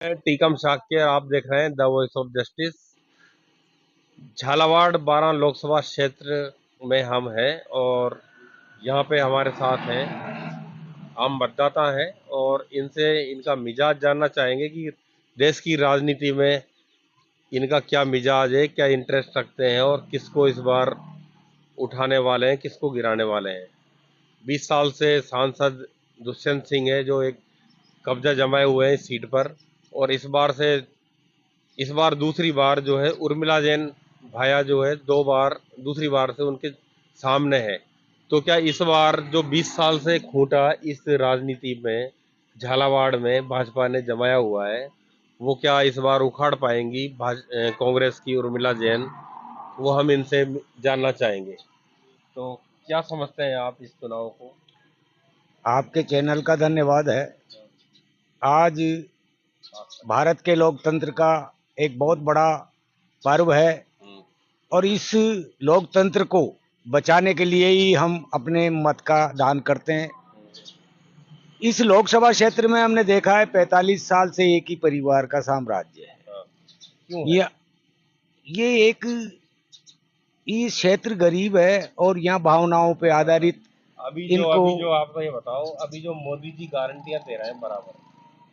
टीकम शाक्य, आप देख रहे हैं the voice of justice. Jhalawar 12 Lok Sabha क्षेत्र में हम हैं और यहाँ पे हमारे साथ हैं आम मतदाता हैं और इनसे इनका मिजाज जानना चाहेंगे कि देश की राजनीति में इनका क्या मिजाज है, क्या इंटरेस्ट रखते हैं और किसको इस बार उठाने वाले हैं, किसको गिराने वाले हैं। 20 साल से सांसद दुष्यंत सिंह है जो एक कब्जा जमाए हुए हैं इस सीट पर, और इस बार दूसरी बार जो है उर्मिला जैन भाया जो है दो बार दूसरी बार से उनके सामने है। तो क्या इस बार जो 20 साल से खूंटा इस राजनीति में झालावाड़ में भाजपा ने जमाया हुआ है, वो क्या इस बार उखाड़ पाएंगी कांग्रेस की उर्मिला जैन? वो हम इनसे जानना चाहेंगे। तो क्या समझते हैं आप इस चुनाव को? आपके चैनल का धन्यवाद है। आज भारत के लोकतंत्र का एक बहुत बड़ा पर्व है और इस लोकतंत्र को बचाने के लिए ही हम अपने मत का दान करते हैं। इस लोकसभा क्षेत्र में हमने देखा है 45 साल से एक ही परिवार का साम्राज्य है। क्यों है? ये एक ये क्षेत्र गरीब है और यहाँ भावनाओं पे आधारित अभी इनको जो आप ये बताओ, अभी जो मोदी जी गारंटियां दे रहे हैं बराबर,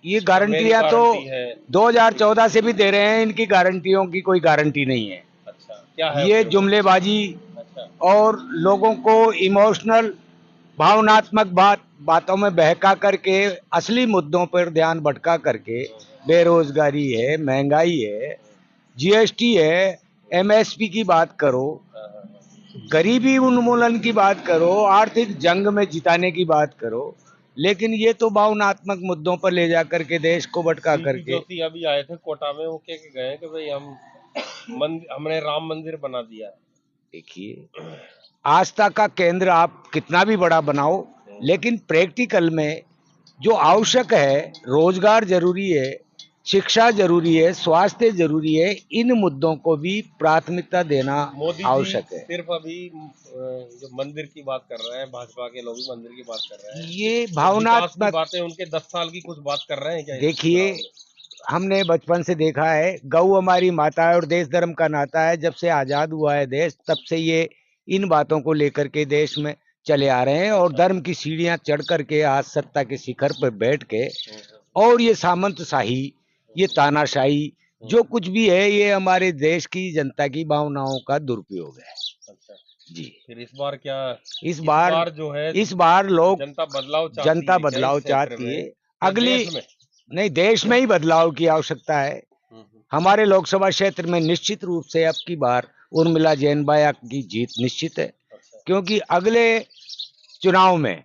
ये जो मेन गारंटियां तो गारंटी है। 2014 से भी दे रहे हैं। इनकी गारंटियों की कोई गारंटी नहीं है। अच्छा, क्या है ये फिर वो? जुमलेबाजी अच्छा। और लोगों को इमोशनल भावनात्मक बातों में बहका करके असली मुद्दों पर ध्यान भटका करके, बेरोजगारी है, महंगाई है, जीएसटी है, एमएसपी की बात करो, गरीबी उन्मूलन की बात करो, आर्थिक जंग में जिताने की बात करो, लेकिन ये तो भावनात्मक मुद्दों पर ले जाकर के देश को भटका सीपी करके। जोशी अभी आए थे कोटा में, वो कह के गए कि भाई हमने राम मंदिर बना दिया। देखिए, आस्था का केंद्र आप कितना भी बड़ा बनाओ, लेकिन प्रैक्टिकल में जो आवश्यक है, रोजगार जरूरी है, शिक्षा जरूरी है, स्वास्थ्य जरूरी है, इन मुद्दों को भी प्राथमिकता देना मोदी जी आवश्यक है। सिर्फ अभी जो मंदिर की बात कर रहे हैं, भाजपा के लोग भी मंदिर की बात कर रहे हैं। ये तो विकास की भावनात्मक, बातें उनके 10 साल की कुछ बात कर रहे हैं क्या इस देखिए, चुनाव में? हमने बचपन से देखा है, गौ हमारी माता है और देश धर्म का नाता है। जब से आजाद हुआ है देश, तब से ये इन बातों को लेकर के देश में चले आ रहे हैं और धर्म की सीढ़ियां चढ़ करके आज सत्ता के शिखर पर बैठ के, और ये सामंतशाही, ये तानाशाही, जो कुछ भी है, ये हमारे देश की जनता की भावनाओं का दुरुपयोग है। अच्छा जी, फिर इस बार क्या? इस बार जो है इस बार लोग जनता बदलाव चाहती जनता है क्या बदलाव इस क्षेत्र चाहती है। में या अगली देश में? नहीं, देश में ही बदलाव की आवश्यकता है। हम्म, हम्म, हमारे लोकसभा क्षेत्र में निश्चित रूप से अब की बार उर्मिला जैन बाया की जीत निश्चित है, अच्छा। क्योंकि अगले चुनाव में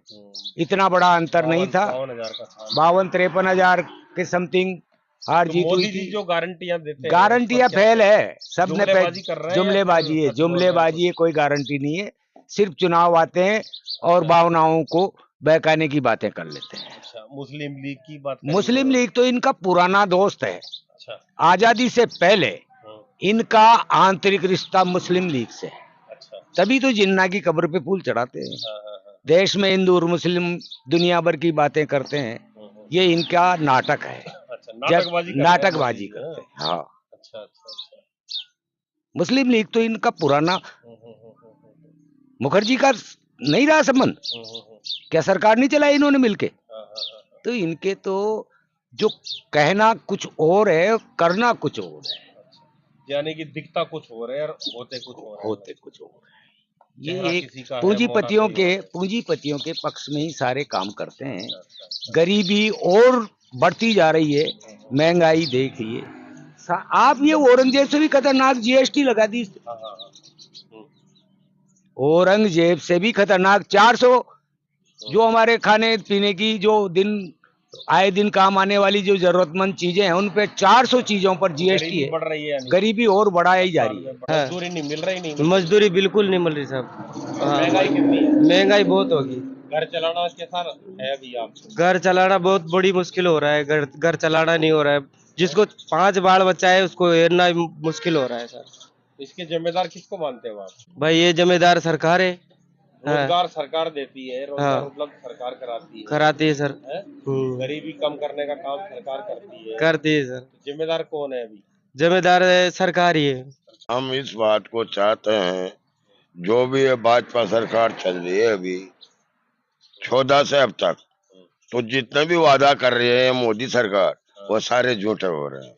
इतना बड़ा अंतर नहीं था। 52,000 का था। 52-53 के समथिंग हार तो जीत हुई मोदी जी थी। जो गारंटियां देते हैं उस पर गारंटियां क्या फेल कहते हैं? है, सबने जुमलेबाजी कर रहे हैं या जुमलेबाजी फिर है, सच बोल रहे हैं जुमलेबाजी है, कुछ? कोई गारंटी नहीं है। सिर्फ चुनाव आते हैं और अच्छा। भावनाओं को बहकाने की बातें कर लेते हैं। अच्छा, मुस्लिम लीग की बात करी मुस्लिम उन्होंने। लीग तो इनका पुराना दोस्त है। अच्छा। आजादी से पहले हाँ। इनका आंतरिक रिश्ता मुस्लिम लीग से है। अच्छा। तभी तो जिन्ना की कब्र पे फूल चढ़ाते हैं। हाँ, हाँ, हाँ। देश में हिंदू और मुस्लिम दुनिया भर की बातें करते हैं। ये इनका नाटक है। अच्छा, जब नाटकबाजी कर रहे हैं मोदी नाटकबाजी जी, करते हाँ? हैं, हाँ। अच्छा, अच्छा, अच्छा। मुस्लिम लीग तो इनका पुराना, हम्म, हम्म, हम्म, हम्म, मुखर्जी का नहीं रहा संबंध। हम्म, हम्म, हम्म, क्या सरकार नहीं चलाई इन्होंने मिलके? हाँ, हाँ, हाँ, हाँ। तो इनके तो जो कहना कुछ और है, करना कुछ और है। अच्छा, यानी कि दिखता कुछ हो रहा है और होते कुछ हो रहा है। होते कुछ और है। चेहरा ये एक किसी का है, मोटा पूंजीपतियों कोई के और है। पूंजीपतियों के पक्ष में ही सारे काम करते हैं। अच्छा, अच्छा, अच्छा। गरीबी और बढ़ती जा रही है, महंगाई देखिए। आप ये औरंगजेब से भी खतरनाक जीएसटी लगा दी। हाँ, हाँ, हाँ। हम्म, औरंगजेब से भी खतरनाक 400, जो हमारे खाने पीने की जो दिन आए दिन काम आने वाली जो जरूरतमंद चीजें हैं, उन पे 400 चीजों पर जीएसटी गरीबी है। बढ़ रही है यानी गरीबी और बढ़ाई जा साल रही में है। मजदूरी नहीं मिल रही, नहीं मिल रही। मजदूरी बिल्कुल नहीं मिल रही साहब। और हाँ, महंगाई कितनी है? महंगाई बहुत होगी। घर चलाना कैसा है अभी आपको? घर चलाना बहुत बड़ी मुश्किल हो रहा है। घर घर चलाना नहीं हो रहा है। जिसको 5 बाल बच्चा है उसको एड़ना मुश्किल हो रहा है सर। इसके जिम्मेदार किसको मानते हो आप? भाई ये जिम्मेदार सरकार है। रोजगार सरकार देती है, रोजगार हाँ। उपलब्ध सरकार कराती है, कराती है सर। है? गरीबी कम करने का काम सरकार करती है। करती है सर। जिम्मेदार कौन है अभी? जिम्मेदार सरकार ही है। हम इस बात को चाहते हैं, जो भी ये भाजपा सरकार चल रही है अभी 14 से अब तक, तो जितने भी वादा कर रही है मोदी सरकार, वो सारे झूठे हो रहे हैं।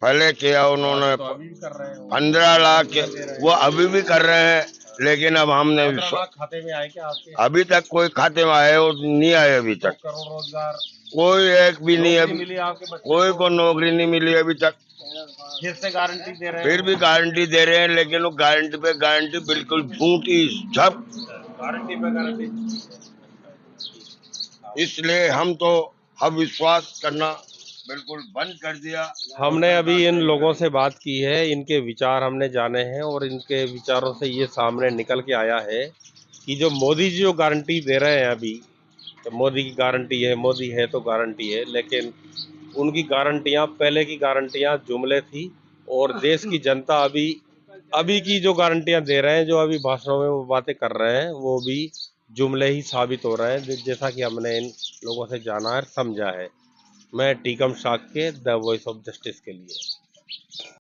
पहले किया उन्होंने तो अभी भी कर रहे हैं, 15 लाख के, वो अभी भी कर रहे हैं, लेकिन अब हमने 15 लाख खाते में आए क्या आपके? अभी तक कोई खाते में आए और नहीं आए अभी 2 तक, करोड़ रोजगार कोई एक भी नहीं, नौकरी अभी मिली आपके बच्चे कोई को नौकरी नहीं मिली अभी तक। फिर से गारंटी दे रहे हैं, फिर भी गारंटी दे रहे हैं, लेकिन वो गारंटी पे गारंटी बिल्कुल झूठी सब। गारंटी पे गारंटी। इसलिए हम तो अब विश्वास करना बिल्कुल बंद कर दिया। हमने अभी इन लोगों से बात की है, इनके विचार हमने जाने हैं और इनके विचारों से ये सामने निकल के आया है कि जो मोदी जी जो गारंटी दे रहे हैं अभी, तो मोदी की गारंटी है, मोदी है तो गारंटी है, लेकिन उनकी गारंटियां पहले की गारंटियां जुमले थी और देश की जनता अभी अभी की जो गारंटियां दे रहे हैं, जो अभी भाषणों में वो बातें कर रहे हैं, वो भी जुमले ही साबित हो रहे हैं, जैसा कि हमने इन लोगों से जाना है, समझा है। मैं Tikam Shakya, the voice of justice के लिए।